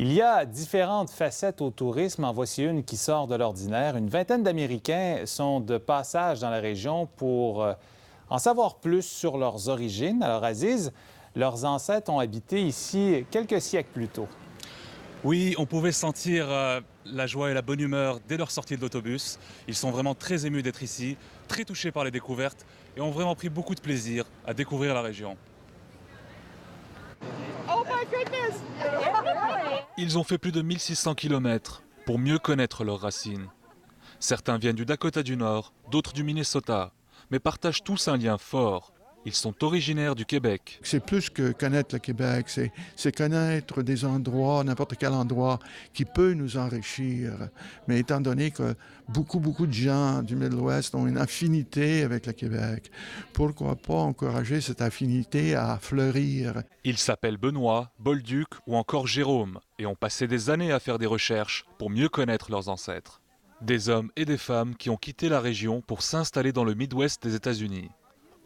Il y a différentes facettes au tourisme. En voici une qui sort de l'ordinaire. Une vingtaine d'Américains sont de passage dans la région pour en savoir plus sur leurs origines. Alors, Aziz, leurs ancêtres ont habité ici quelques siècles plus tôt. Oui, on pouvait sentir la joie et la bonne humeur dès leur sortie de l'autobus. Ils sont vraiment très émus d'être ici, très touchés par les découvertes et ont vraiment pris beaucoup de plaisir à découvrir la région. Oh my goodness! Ils ont fait plus de 1600 km pour mieux connaître leurs racines. Certains viennent du Dakota du Nord, d'autres du Minnesota, mais partagent tous un lien fort. Ils sont originaires du Québec. C'est plus que connaître le Québec, c'est connaître des endroits, n'importe quel endroit qui peut nous enrichir. Mais étant donné que beaucoup de gens du Midwest ont une affinité avec le Québec, pourquoi pas encourager cette affinité à fleurir? Ils s'appellent Benoît, Bolduc ou encore Jérôme et ont passé des années à faire des recherches pour mieux connaître leurs ancêtres. Des hommes et des femmes qui ont quitté la région pour s'installer dans le Midwest des États-Unis.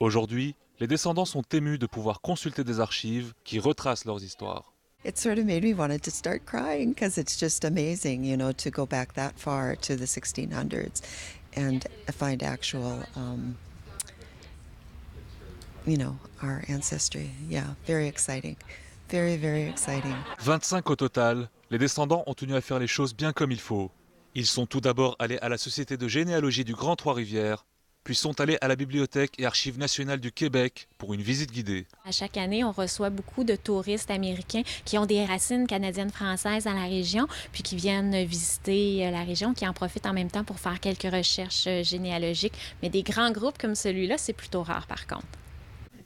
Aujourd'hui, les descendants sont émus de pouvoir consulter des archives qui retracent leurs histoires. It sort of made me want to start crying because it's just amazing, you know, to go back that far to the 1600s and find actual, our ancestry. Yeah, very exciting. Very, very exciting. 25 au total, les descendants ont tenu à faire les choses bien comme il faut. Ils sont tout d'abord allés à la Société de généalogie du Grand Trois-Rivières, puis sont allés à la Bibliothèque et Archives nationales du Québec pour une visite guidée. À chaque année, on reçoit beaucoup de touristes américains qui ont des racines canadiennes-françaises dans la région, puis qui viennent visiter la région, qui en profitent en même temps pour faire quelques recherches généalogiques. Mais des grands groupes comme celui-là, c'est plutôt rare par contre.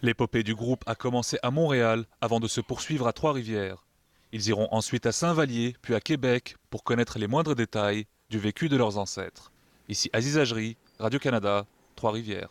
L'épopée du groupe a commencé à Montréal avant de se poursuivre à Trois-Rivières. Ils iront ensuite à Saint-Vallier, puis à Québec pour connaître les moindres détails du vécu de leurs ancêtres. Ici Aziz Ajri, Radio-Canada, Trois-Rivières.